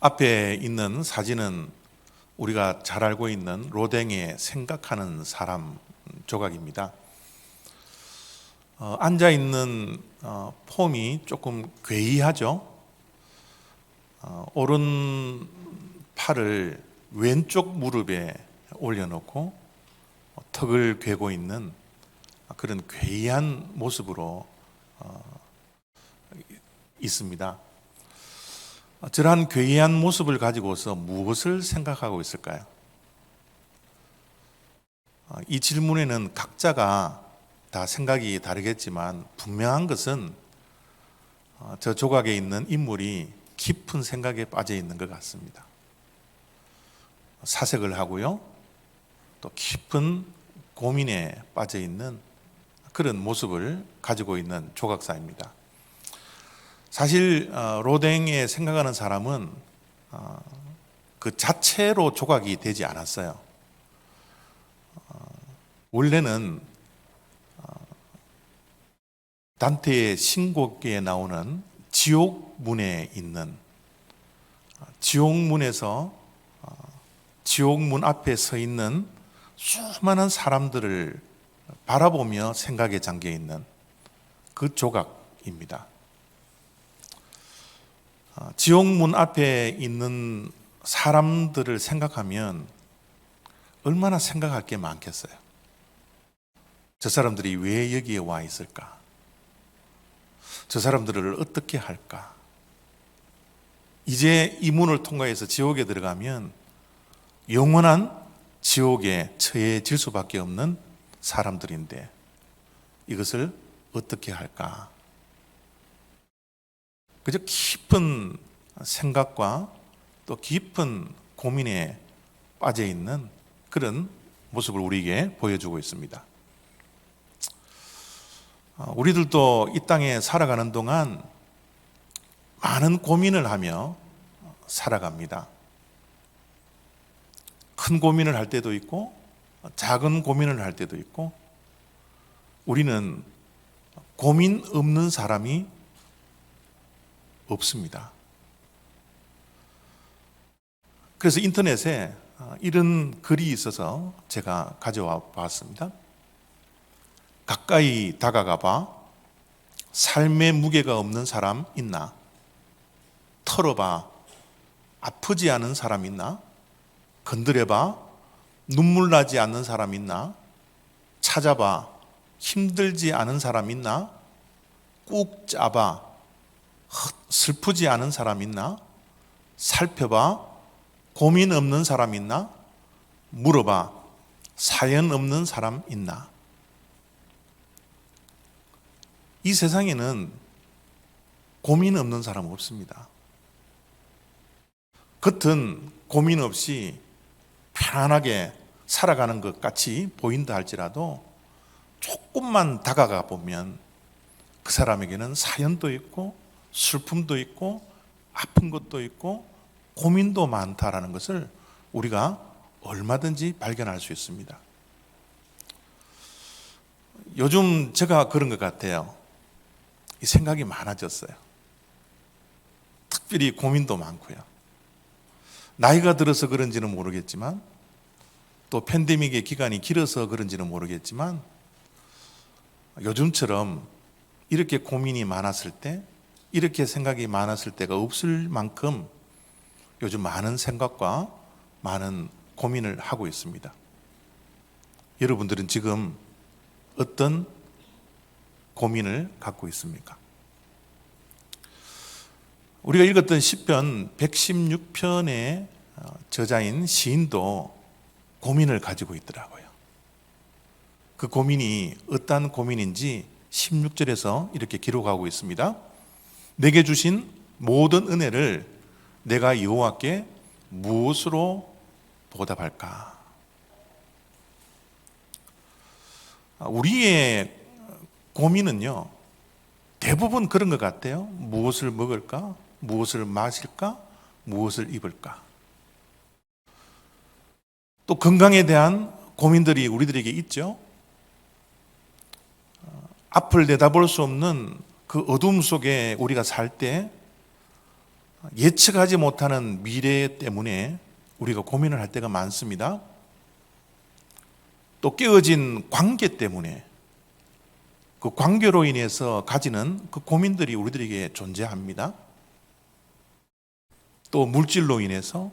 앞에 있는 사진은 우리가 잘 알고 있는 로댕의 생각하는 사람 조각입니다. 앉아 있는 폼이 조금 괴이하죠. 오른 팔을 왼쪽 무릎에 올려놓고 턱을 괴고 있는 그런 괴이한 모습으로 있습니다. 저러한 괴이한 모습을 가지고서 무엇을 생각하고 있을까요? 이 질문에는 각자가 다 생각이 다르겠지만 분명한 것은 저 조각에 있는 인물이 깊은 생각에 빠져 있는 것 같습니다. 사색을 하고요, 또 깊은 고민에 빠져 있는 그런 모습을 가지고 있는 조각사입니다. 사실 로댕에 생각하는 사람은 그 자체로 조각이 되지 않았어요. 원래는 단테의 신곡에 나오는 지옥문에 있는 지옥문에서 지옥문 앞에 서 있는 수많은 사람들을 바라보며 생각에 잠겨 있는 그 조각입니다. 지옥문 앞에 있는 사람들을 생각하면 얼마나 생각할 게 많겠어요. 저 사람들이 왜 여기에 와 있을까? 저 사람들을 어떻게 할까? 이제 이 문을 통과해서 지옥에 들어가면 영원한 지옥에 처해질 수밖에 없는 사람들인데 이것을 어떻게 할까? 그저 깊은 생각과 또 깊은 고민에 빠져 있는 그런 모습을 우리에게 보여주고 있습니다. 우리들도 이 땅에 살아가는 동안 많은 고민을 하며 살아갑니다. 큰 고민을 할 때도 있고 작은 고민을 할 때도 있고, 우리는 고민 없는 사람이 없습니다. 그래서 인터넷에 이런 글이 있어서 제가 가져와 봤습니다. 가까이 다가가 봐. 삶의 무게가 없는 사람 있나? 털어봐. 아프지 않은 사람 있나? 건드려봐. 눈물 나지 않는 사람 있나? 찾아봐. 힘들지 않은 사람 있나? 꾹 짜봐. 슬프지 않은 사람 있나? 살펴봐. 고민 없는 사람 있나? 물어봐. 사연 없는 사람 있나? 이 세상에는 고민 없는 사람 없습니다. 겉은 고민 없이 편안하게 살아가는 것 같이 보인다 할지라도 조금만 다가가 보면 그 사람에게는 사연도 있고 슬픔도 있고 아픈 것도 있고 고민도 많다라는 것을 우리가 얼마든지 발견할 수 있습니다. 요즘 제가 그런 것 같아요. 이 생각이 많아졌어요. 특별히 고민도 많고요. 나이가 들어서 그런지는 모르겠지만, 또 팬데믹의 기간이 길어서 그런지는 모르겠지만, 요즘처럼 이렇게 고민이 많았을 때, 이렇게 생각이 많았을 때가 없을 만큼 요즘 많은 생각과 많은 고민을 하고 있습니다. 여러분들은 지금 어떤 고민을 갖고 있습니까? 우리가 읽었던 시편 116편의 저자인 시인도 고민을 가지고 있더라고요. 그 고민이 어떤 고민인지 16절에서 이렇게 기록하고 있습니다. 내게 주신 모든 은혜를 내가 여호와께 무엇으로 보답할까? 우리의 고민은요, 대부분 그런 것 같아요. 무엇을 먹을까? 무엇을 마실까? 무엇을 입을까? 또 건강에 대한 고민들이 우리들에게 있죠. 앞을 내다볼 수 없는 그 어둠 속에 우리가 살 때 예측하지 못하는 미래 때문에 우리가 고민을 할 때가 많습니다. 또 깨어진 관계 때문에 그 관계로 인해서 가지는 그 고민들이 우리들에게 존재합니다. 또 물질로 인해서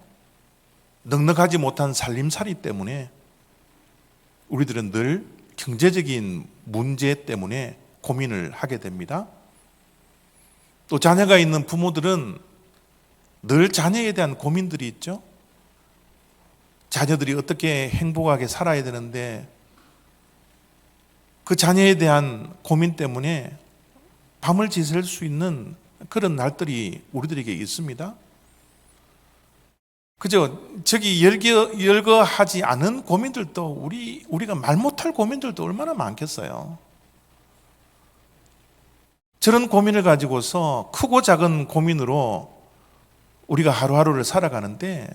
넉넉하지 못한 살림살이 때문에 우리들은 늘 경제적인 문제 때문에 고민을 하게 됩니다. 또 자녀가 있는 부모들은 늘 자녀에 대한 고민들이 있죠. 자녀들이 어떻게 행복하게 살아야 되는데 그 자녀에 대한 고민 때문에 밤을 지샐 수 있는 그런 날들이 우리들에게 있습니다. 그죠? 저기 열거하지 않은 고민들도 우리가 말 못할 고민들도 얼마나 많겠어요. 저런 고민을 가지고서 크고 작은 고민으로 우리가 하루하루를 살아가는데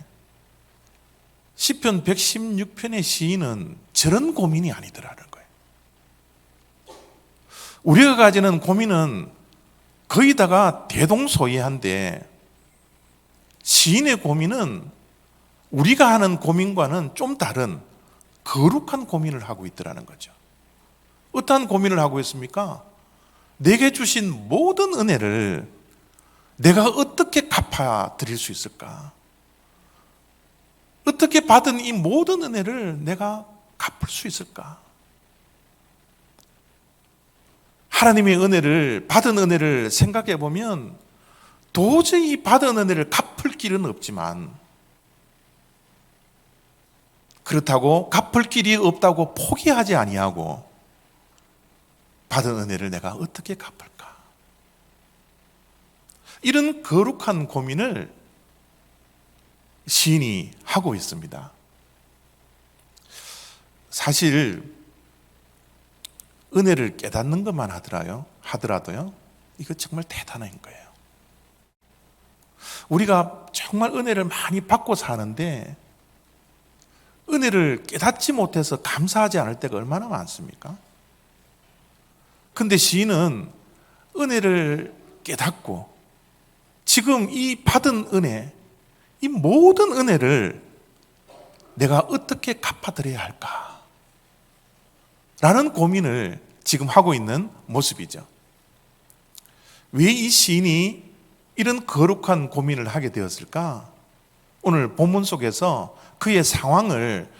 시편 116편의 시인은 저런 고민이 아니더라는 거예요. 우리가 가지는 고민은 거의 다가 대동소이한데 시인의 고민은 우리가 하는 고민과는 좀 다른 거룩한 고민을 하고 있더라는 거죠. 어떠한 고민을 하고 있습니까? 내게 주신 모든 은혜를 내가 어떻게 갚아 드릴 수 있을까? 어떻게 받은 이 모든 은혜를 내가 갚을 수 있을까? 하나님의 은혜를, 받은 은혜를 생각해 보면 도저히 받은 은혜를 갚을 길은 없지만 그렇다고 갚을 길이 없다고 포기하지 아니하고 받은 은혜를 내가 어떻게 갚을까? 이런 거룩한 고민을 시인이 하고 있습니다. 사실 은혜를 깨닫는 것만 하더라도요, 이거 정말 대단한 거예요. 우리가 정말 은혜를 많이 받고 사는데 은혜를 깨닫지 못해서 감사하지 않을 때가 얼마나 많습니까? 근데 시인은 은혜를 깨닫고 지금 이 받은 은혜, 이 모든 은혜를 내가 어떻게 갚아드려야 할까? 라는 고민을 지금 하고 있는 모습이죠. 왜 이 시인이 이런 거룩한 고민을 하게 되었을까? 오늘 본문 속에서 그의 상황을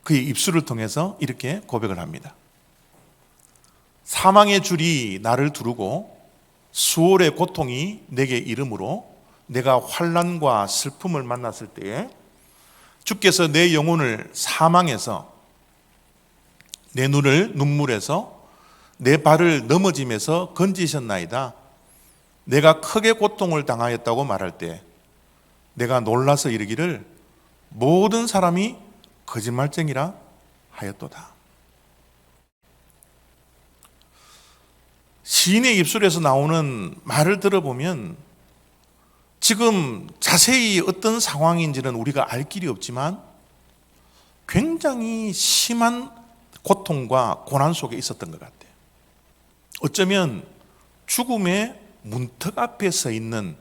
그의 입술을 통해서 이렇게 고백을 합니다. 사망의 줄이 나를 두르고 수월의 고통이 내게 이르므로 내가 환난과 슬픔을 만났을 때에 주께서 내 영혼을 사망에서 내 눈을 눈물에서 내 발을 넘어짐에서 건지셨나이다. 내가 크게 고통을 당하였다고 말할 때 내가 놀라서 이르기를 모든 사람이 거짓말쟁이라 하였도다. 시인의 입술에서 나오는 말을 들어보면 지금 자세히 어떤 상황인지는 우리가 알 길이 없지만 굉장히 심한 고통과 고난 속에 있었던 것 같아요. 어쩌면 죽음의 문턱 앞에 서 있는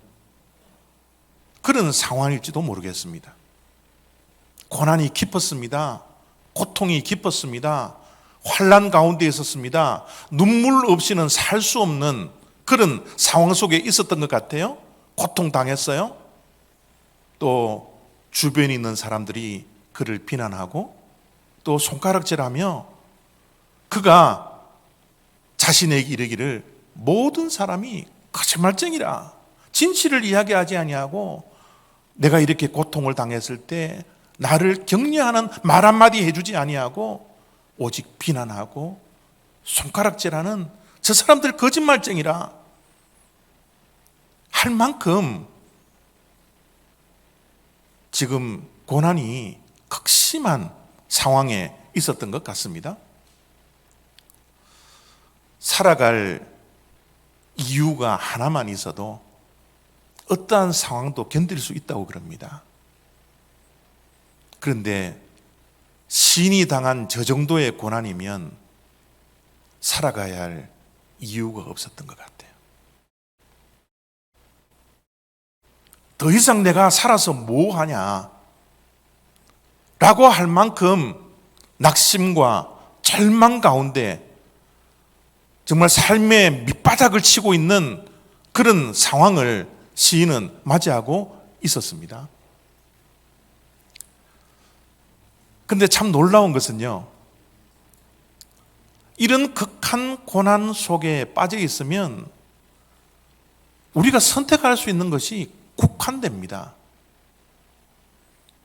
그런 상황일지도 모르겠습니다. 고난이 깊었습니다. 고통이 깊었습니다. 환난 가운데 있었습니다. 눈물 없이는 살 수 없는 그런 상황 속에 있었던 것 같아요. 고통당했어요. 또 주변에 있는 사람들이 그를 비난하고 또 손가락질하며 그가 자신에게 이르기를 모든 사람이 거짓말쟁이라 진실을 이야기하지 아니하고 내가 이렇게 고통을 당했을 때 나를 격려하는 말 한마디 해주지 아니하고 오직 비난하고 손가락질하는 저 사람들 거짓말쟁이라 할 만큼 지금 고난이 극심한 상황에 있었던 것 같습니다. 살아갈 이유가 하나만 있어도 어떠한 상황도 견딜 수 있다고 그럽니다. 그런데 시인이 당한 저 정도의 고난이면 살아가야 할 이유가 없었던 것 같아요. 더 이상 내가 살아서 뭐 하냐 라고 할 만큼 낙심과 절망 가운데 정말 삶의 밑바닥을 치고 있는 그런 상황을 시인은 맞이하고 있었습니다. 근데 참 놀라운 것은요, 이런 극한 고난 속에 빠져 있으면 우리가 선택할 수 있는 것이 국한됩니다.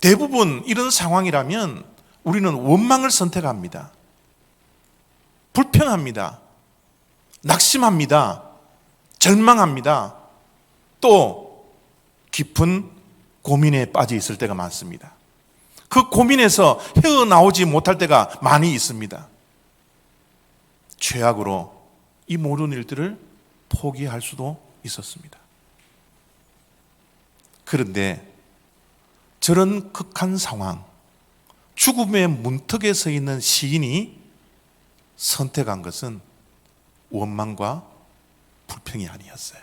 대부분 이런 상황이라면 우리는 원망을 선택합니다. 불평합니다. 낙심합니다. 절망합니다. 또 깊은 고민에 빠져 있을 때가 많습니다. 그 고민에서 헤어나오지 못할 때가 많이 있습니다. 최악으로 이 모든 일들을 포기할 수도 있었습니다. 그런데 저런 극한 상황, 죽음의 문턱에 서 있는 시인이 선택한 것은 원망과 불평이 아니었어요.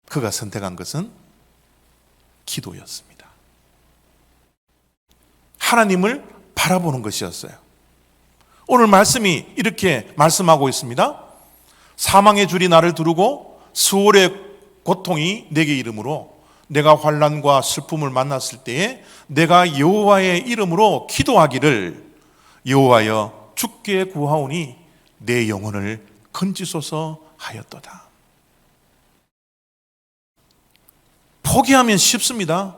그가 선택한 것은 기도였습니다. 하나님을 바라보는 것이었어요. 오늘 말씀이 이렇게 말씀하고 있습니다. 사망의 줄이 나를 두르고 수월의 고통이 내게 이르므로 내가 환난과 슬픔을 만났을 때에 내가 여호와의 이름으로 기도하기를 여호와여 주께 구하오니 내 영혼을 건지소서 하였도다. 포기하면 쉽습니다.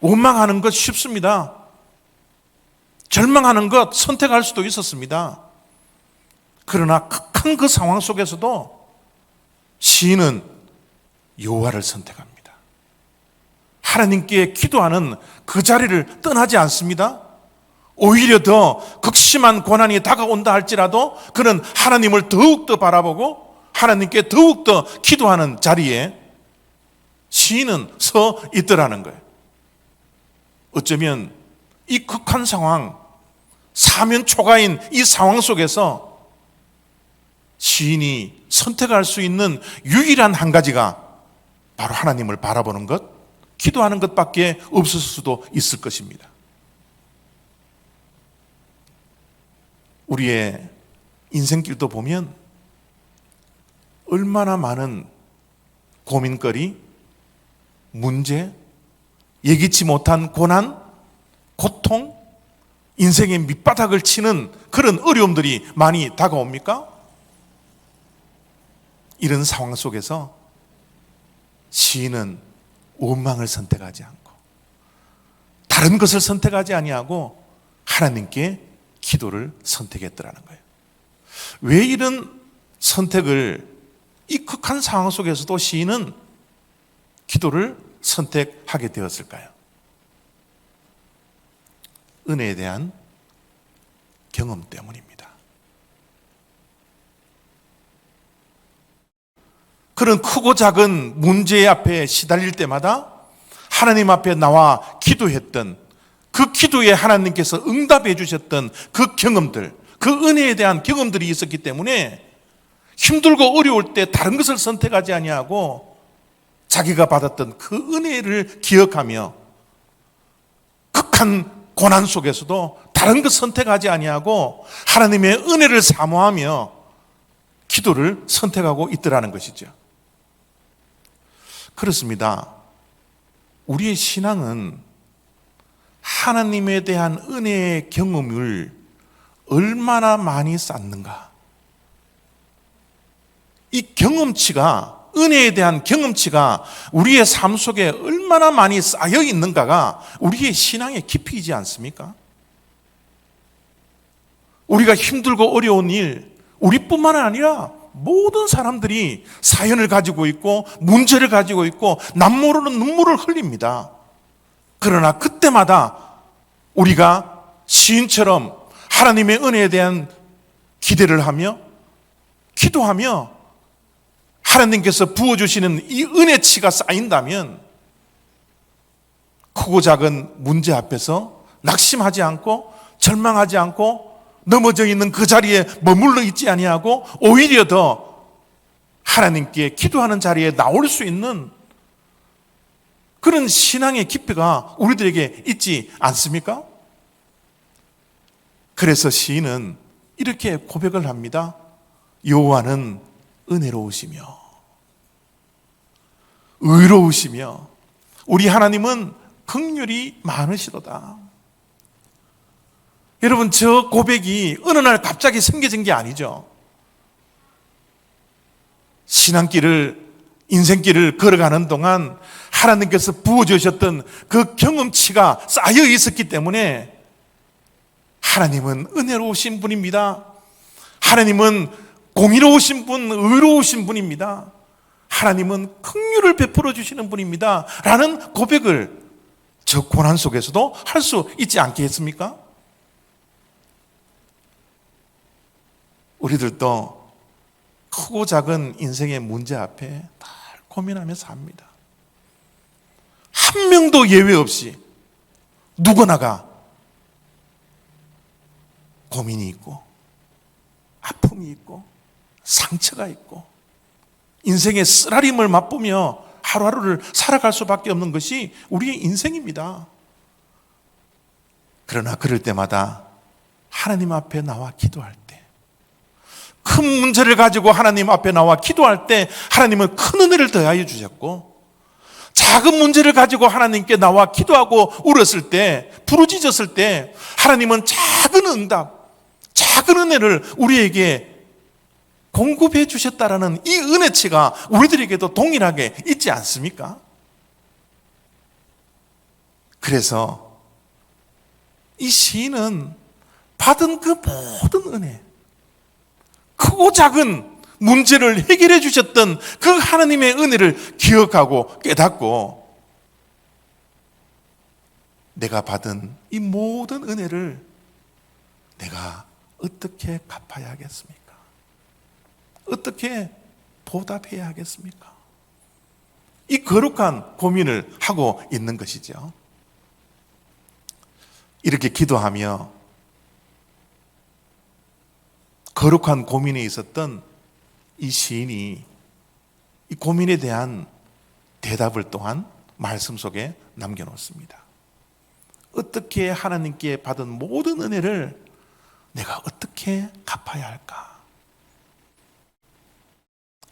원망하는 것 쉽습니다. 절망하는 것 선택할 수도 있었습니다. 그러나 극한 그 상황 속에서도 시인은 여호와를 선택합니다. 하나님께 기도하는 그 자리를 떠나지 않습니다. 오히려 더 극심한 고난이 다가온다 할지라도 그는 하나님을 더욱더 바라보고 하나님께 더욱더 기도하는 자리에 시인은 서 있더라는 거예요. 어쩌면 이 극한 상황, 사면 초가인 이 상황 속에서 시인이 선택할 수 있는 유일한 한 가지가 바로 하나님을 바라보는 것, 기도하는 것밖에 없을 수도 있을 것입니다. 우리의 인생길도 보면 얼마나 많은 고민거리, 문제, 예기치 못한 고난, 고통, 인생의 밑바닥을 치는 그런 어려움들이 많이 다가옵니까? 이런 상황 속에서 시인은 원망을 선택하지 않고 다른 것을 선택하지 아니하고 하나님께 기도를 선택했더라는 거예요. 왜 이런 선택을 이 극한 상황 속에서도 시인은 기도를 선택하게 되었을까요? 은혜에 대한 경험 때문입니다. 그런 크고 작은 문제 앞에 시달릴 때마다 하나님 앞에 나와 기도했던 그 기도에 하나님께서 응답해 주셨던 그 경험들, 그 은혜에 대한 경험들이 있었기 때문에 힘들고 어려울 때 다른 것을 선택하지 아니하고 자기가 받았던 그 은혜를 기억하며 극한 고난 속에서도 다른 것 선택하지 아니하고 하나님의 은혜를 사모하며 기도를 선택하고 있더라는 것이죠. 그렇습니다. 우리의 신앙은 하나님에 대한 은혜의 경험을 얼마나 많이 쌓는가? 이 경험치가, 은혜에 대한 경험치가 우리의 삶 속에 얼마나 많이 쌓여 있는가가 우리의 신앙의 깊이이지 않습니까? 우리가 힘들고 어려운 일, 우리뿐만 아니라 모든 사람들이 사연을 가지고 있고 문제를 가지고 있고 남모르는 눈물을 흘립니다. 그러나 그때마다 우리가 시인처럼 하나님의 은혜에 대한 기대를 하며 기도하며 하나님께서 부어주시는 이 은혜치가 쌓인다면 크고 작은 문제 앞에서 낙심하지 않고 절망하지 않고 넘어져 있는 그 자리에 머물러 있지 아니하고 오히려 더 하나님께 기도하는 자리에 나올 수 있는 그런 신앙의 깊이가 우리들에게 있지 않습니까? 그래서 시인은 이렇게 고백을 합니다. 여호와는 은혜로우시며 의로우시며 우리 하나님은 긍휼이 많으시도다. 여러분, 저 고백이 어느 날 갑자기 생겨진 게 아니죠. 신앙길을, 인생길을 걸어가는 동안 하나님께서 부어주셨던 그 경험치가 쌓여 있었기 때문에 하나님은 은혜로우신 분입니다. 하나님은 공의로우신 분, 의로우신 분입니다. 하나님은 긍휼을 베풀어 주시는 분입니다. 라는 고백을 저 고난 속에서도 할 수 있지 않겠습니까? 우리들도 크고 작은 인생의 문제 앞에 늘 고민하며 삽니다. 한 명도 예외 없이 누구나가 고민이 있고 아픔이 있고 상처가 있고 인생의 쓰라림을 맛보며 하루하루를 살아갈 수밖에 없는 것이 우리의 인생입니다. 그러나 그럴 때마다 하나님 앞에 나와 기도할 때, 큰 문제를 가지고 하나님 앞에 나와 기도할 때 하나님은 큰 은혜를 더하여 주셨고, 작은 문제를 가지고 하나님께 나와 기도하고 울었을 때, 부르짖었을 때 하나님은 작은 응답, 작은 은혜를 우리에게 공급해 주셨다라는 이 은혜치가 우리들에게도 동일하게 있지 않습니까? 그래서 이 시인은 받은 그 모든 은혜, 크고 작은 문제를 해결해 주셨던 그 하나님의 은혜를 기억하고 깨닫고, 내가 받은 이 모든 은혜를 내가 어떻게 갚아야 하겠습니까? 어떻게 보답해야 하겠습니까? 이 거룩한 고민을 하고 있는 것이죠. 이렇게 기도하며 거룩한 고민에 있었던 이 시인이 이 고민에 대한 대답을 또한 말씀 속에 남겨놓습니다. 어떻게 하나님께 받은 모든 은혜를 내가 어떻게 갚아야 할까?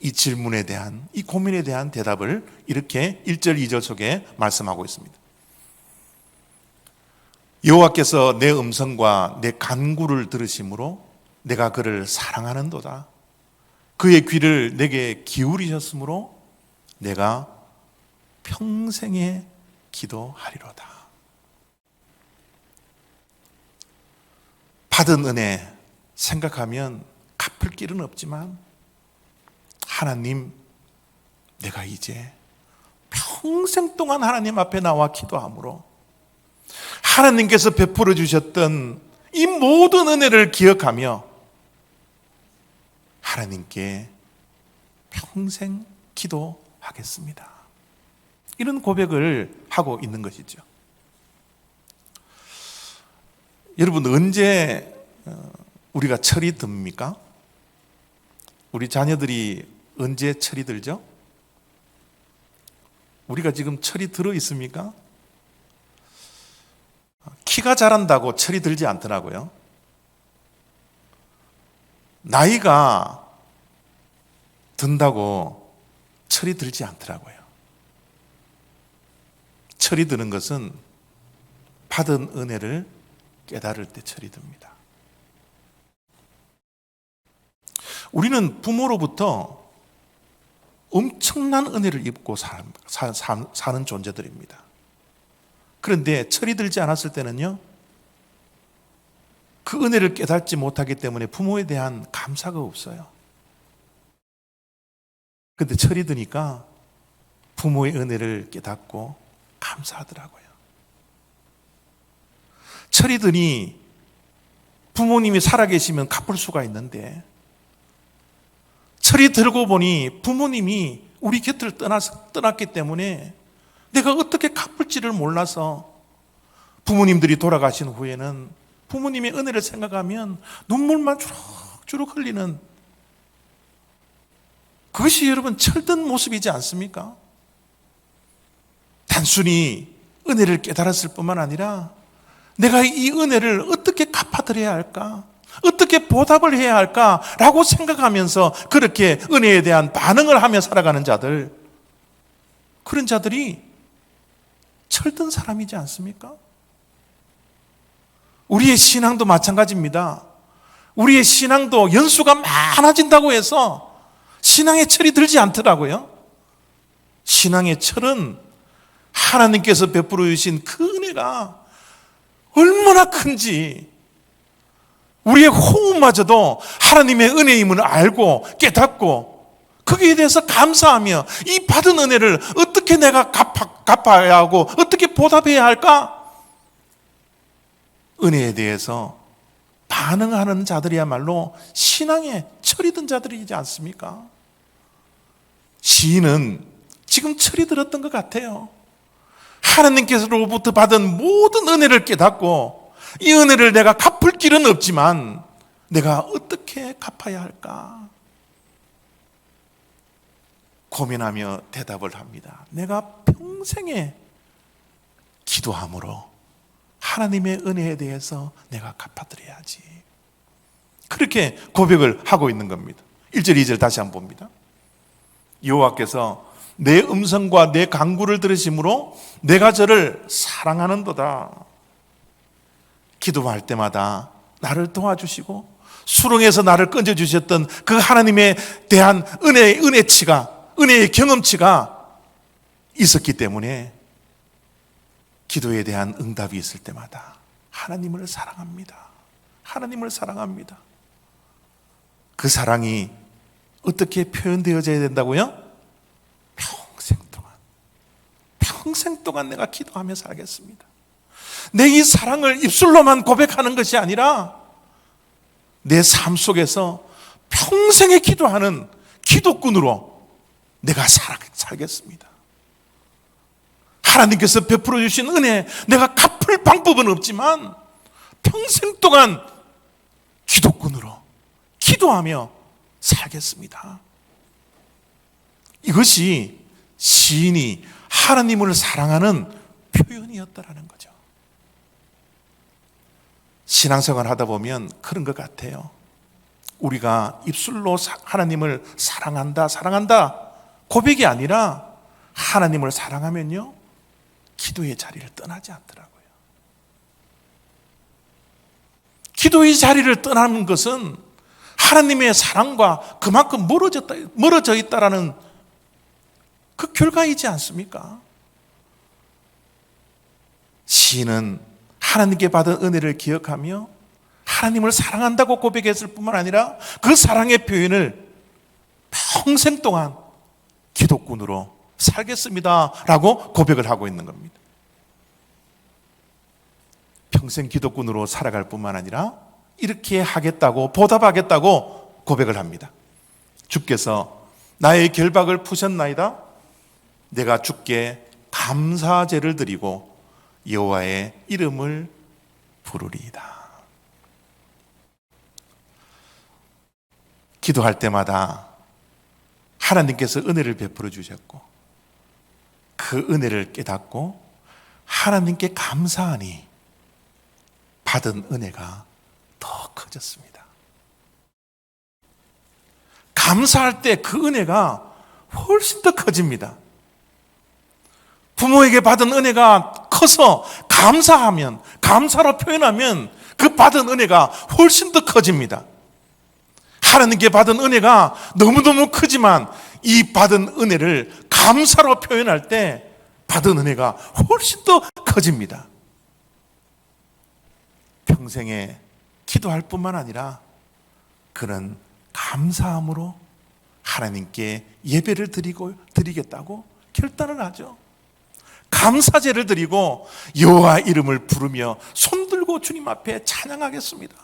이 질문에 대한, 이 고민에 대한 대답을 이렇게 1절, 2절 속에 말씀하고 있습니다. 여호와께서 내 음성과 내 간구를 들으심으로 내가 그를 사랑하는도다. 그의 귀를 내게 기울이셨으므로 내가 평생에 기도하리로다. 받은 은혜 생각하면 갚을 길은 없지만, 하나님, 내가 이제 평생 동안 하나님 앞에 나와 기도함으로 하나님께서 베풀어 주셨던 이 모든 은혜를 기억하며 하나님께 평생 기도하겠습니다. 이런 고백을 하고 있는 것이죠. 여러분, 언제 우리가 철이 듭니까? 우리 자녀들이 언제 철이 들죠? 우리가 지금 철이 들어 있습니까? 키가 자란다고 철이 들지 않더라고요. 나이가 든다고 철이 들지 않더라고요. 철이 드는 것은 받은 은혜를 깨달을 때 철이 듭니다. 우리는 부모로부터 엄청난 은혜를 입고 사는 존재들입니다. 그런데 철이 들지 않았을 때는요, 그 은혜를 깨닫지 못하기 때문에 부모에 대한 감사가 없어요. 그런데 철이 드니까 부모의 은혜를 깨닫고 감사하더라고요. 철이 드니 부모님이 살아계시면 갚을 수가 있는데, 철이 들고 보니 부모님이 우리 곁을 떠났기 때문에 내가 어떻게 갚을지를 몰라서 부모님들이 돌아가신 후에는 부모님의 은혜를 생각하면 눈물만 주룩주룩 흘리는 그것이 여러분 철든 모습이지 않습니까? 단순히 은혜를 깨달았을 뿐만 아니라 내가 이 은혜를 어떻게 갚아드려야 할까? 어떻게 보답을 해야 할까라고 생각하면서 그렇게 은혜에 대한 반응을 하며 살아가는 자들, 그런 자들이 철든 사람이지 않습니까? 우리의 신앙도 마찬가지입니다. 우리의 신앙도 연수가 많아진다고 해서 신앙의 철이 들지 않더라고요. 신앙의 철은 하나님께서 베풀어 주신 그 은혜가 얼마나 큰지, 우리의 호흡마저도 하나님의 은혜임을 알고 깨닫고 거기에 대해서 감사하며 이 받은 은혜를 어떻게 내가 갚아야 하고 어떻게 보답해야 할까? 은혜에 대해서 반응하는 자들이야말로 신앙에 철이 든 자들이지 않습니까? 시인은 지금 철이 들었던 것 같아요. 하나님께서로부터 받은 모든 은혜를 깨닫고 이 은혜를 내가 갚을 길은 없지만 내가 어떻게 갚아야 할까? 고민하며 대답을 합니다. 내가 평생에 기도함으로 하나님의 은혜에 대해서 내가 갚아드려야지. 그렇게 고백을 하고 있는 겁니다. 1절 2절 다시 한번 봅니다. 여호와께서 내 음성과 내 간구를 들으심으로 내가 저를 사랑하는도다. 기도할 때마다 나를 도와주시고 수렁에서 나를 건져주셨던 그 하나님에 대한 은혜의 경험치가 있었기 때문에 기도에 대한 응답이 있을 때마다 하나님을 사랑합니다. 하나님을 사랑합니다. 그 사랑이 어떻게 표현되어져야 된다고요? 평생 동안 내가 기도하며 살겠습니다. 내 이 사랑을 입술로만 고백하는 것이 아니라 내 삶 속에서 평생에 기도하는 기도꾼으로 내가 살겠습니다. 하나님께서 베풀어 주신 은혜, 내가 갚을 방법은 없지만 평생 동안 기도꾼으로 기도하며 살겠습니다. 이것이 시인이 하나님을 사랑하는 표현이었다라는 거죠. 신앙생활 하다 보면 그런 것 같아요. 우리가 입술로 하나님을 사랑한다 고백이 아니라 하나님을 사랑하면요 기도의 자리를 떠나지 않더라고요. 기도의 자리를 떠나는 것은 하나님의 사랑과 그만큼 멀어져 있다라는 그 결과이지 않습니까? 시인은 하나님께 받은 은혜를 기억하며 하나님을 사랑한다고 고백했을 뿐만 아니라 그 사랑의 표현을 평생 동안 기도꾼으로 살겠습니다 라고 고백을 하고 있는 겁니다. 평생 기도꾼으로 살아갈 뿐만 아니라 이렇게 하겠다고 보답하겠다고 고백을 합니다. 주께서 나의 결박을 푸셨나이다. 내가 주께 감사제를 드리고 여호와의 이름을 부르리이다. 기도할 때마다 하나님께서 은혜를 베풀어 주셨고 그 은혜를 깨닫고 하나님께 감사하니 받은 은혜가 더 커졌습니다. 감사할 때 그 은혜가 훨씬 더 커집니다. 부모에게 받은 은혜가 커서 감사하면, 감사로 표현하면 그 받은 은혜가 훨씬 더 커집니다. 하나님께 받은 은혜가 너무너무 크지만 이 받은 은혜를 감사로 표현할 때 받은 은혜가 훨씬 더 커집니다. 평생에 기도할 뿐만 아니라 그는 감사함으로 하나님께 예배를 드리겠다고 결단을 하죠. 감사제를 드리고 여호와 이름을 부르며 손 들고 주님 앞에 찬양하겠습니다.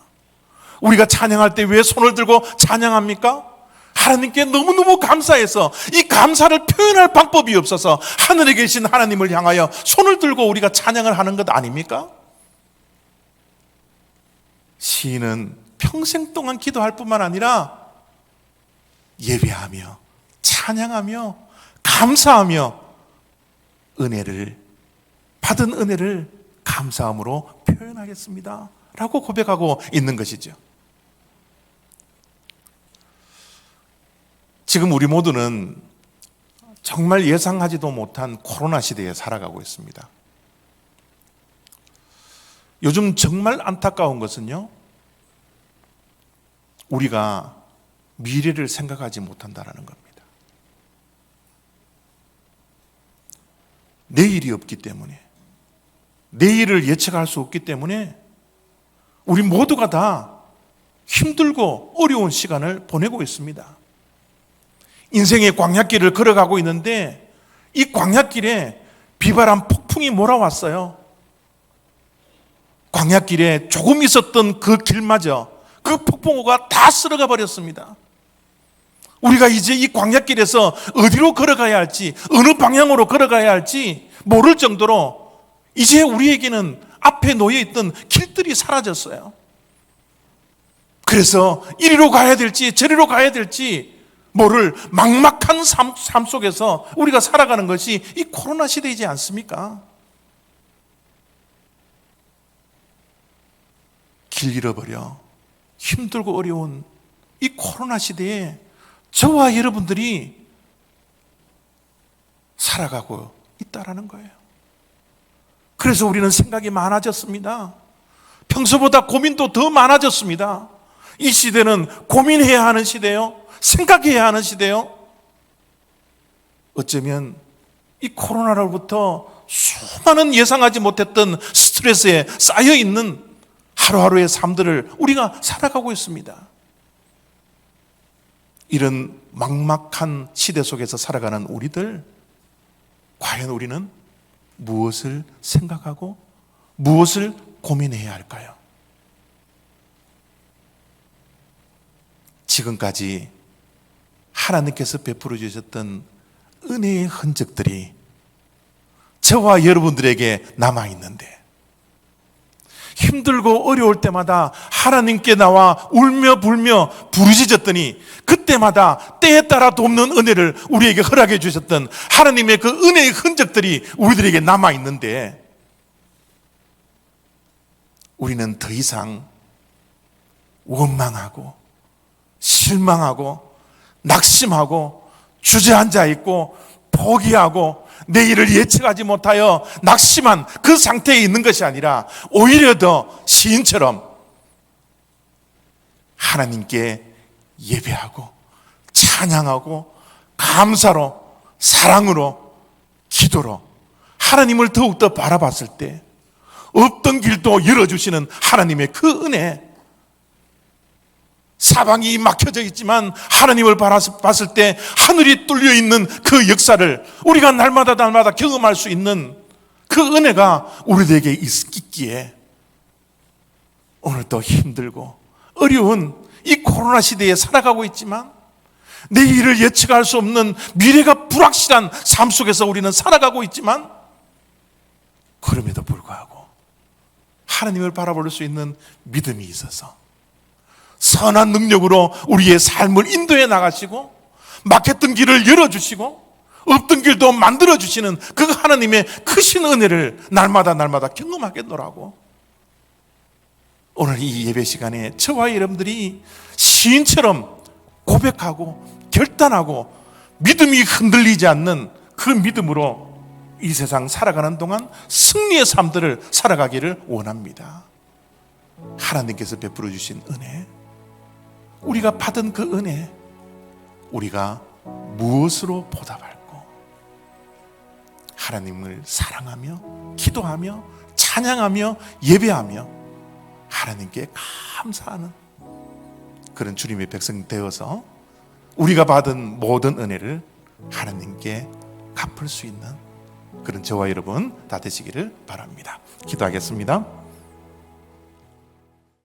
우리가 찬양할 때 왜 손을 들고 찬양합니까? 하나님께 너무너무 감사해서 이 감사를 표현할 방법이 없어서 하늘에 계신 하나님을 향하여 손을 들고 우리가 찬양을 하는 것 아닙니까? 시인은 평생 동안 기도할 뿐만 아니라 예배하며 찬양하며 감사하며 받은 은혜를 감사함으로 표현하겠습니다 라고 고백하고 있는 것이죠. 지금 우리 모두는 정말 예상하지도 못한 코로나 시대에 살아가고 있습니다. 요즘 정말 안타까운 것은요, 우리가 미래를 생각하지 못한다는 겁니다. 내일이 없기 때문에, 내일을 예측할 수 없기 때문에 우리 모두가 다 힘들고 어려운 시간을 보내고 있습니다. 인생의 광야길을 걸어가고 있는데 이 광야길에 비바람 폭풍이 몰아왔어요. 광야길에 조금 있었던 그 길마저 그 폭풍우가 다 쓸어가 버렸습니다. 우리가 이제 이 광야길에서 어디로 걸어가야 할지, 어느 방향으로 걸어가야 할지 모를 정도로 이제 우리에게는 앞에 놓여있던 길들이 사라졌어요. 그래서 이리로 가야 될지 저리로 가야 될지 모를 막막한 삶 속에서 우리가 살아가는 것이 이 코로나 시대이지 않습니까? 길 잃어버려 힘들고 어려운 이 코로나 시대에 저와 여러분들이 살아가고 있다라는 거예요. 그래서 우리는 생각이 많아졌습니다. 평소보다 고민도 더 많아졌습니다. 이 시대는 고민해야 하는 시대요, 생각해야 하는 시대요. 어쩌면 이 코로나로부터 수많은 예상하지 못했던 스트레스에 쌓여있는 하루하루의 삶들을 우리가 살아가고 있습니다. 이런 막막한 시대 속에서 살아가는 우리들, 과연 우리는 무엇을 생각하고 무엇을 고민해야 할까요? 지금까지 하나님께서 베풀어 주셨던 은혜의 흔적들이 저와 여러분들에게 남아있는데, 힘들고 어려울 때마다 하나님께 나와 울며 불며 부르짖었더니 그때마다 때에 따라 돕는 은혜를 우리에게 허락해 주셨던 하나님의 그 은혜의 흔적들이 우리들에게 남아있는데, 우리는 더 이상 원망하고 실망하고 낙심하고 주저앉아 있고 포기하고 내일을 예측하지 못하여 낙심한 그 상태에 있는 것이 아니라 오히려 더 시인처럼 하나님께 예배하고 찬양하고 감사로 사랑으로 기도로 하나님을 더욱더 바라봤을 때 없던 길도 열어주시는 하나님의 그 은혜, 사방이 막혀져 있지만 하나님을 바라봤을 때 하늘이 뚫려 있는 그 역사를 우리가 날마다 경험할 수 있는 그 은혜가 우리에게 있기에 오늘도 힘들고 어려운 이 코로나 시대에 살아가고 있지만 내일을 예측할 수 없는 미래가 불확실한 삶 속에서 우리는 살아가고 있지만, 그럼에도 불구하고 하나님을 바라볼 수 있는 믿음이 있어서 선한 능력으로 우리의 삶을 인도해 나가시고 막혔던 길을 열어주시고 없던 길도 만들어주시는 그 하나님의 크신 은혜를 날마다 경험하겠노라고, 오늘 이 예배 시간에 저와 여러분들이 시인처럼 고백하고 결단하고 믿음이 흔들리지 않는 그 믿음으로 이 세상 살아가는 동안 승리의 삶들을 살아가기를 원합니다. 하나님께서 베풀어 주신 은혜, 우리가 받은 그 은혜, 우리가 무엇으로 보답할고 하나님을 사랑하며 기도하며 찬양하며 예배하며 하나님께 감사하는 그런 주님의 백성 되어서 우리가 받은 모든 은혜를 하나님께 갚을 수 있는 그런 저와 여러분 다 되시기를 바랍니다. 기도하겠습니다.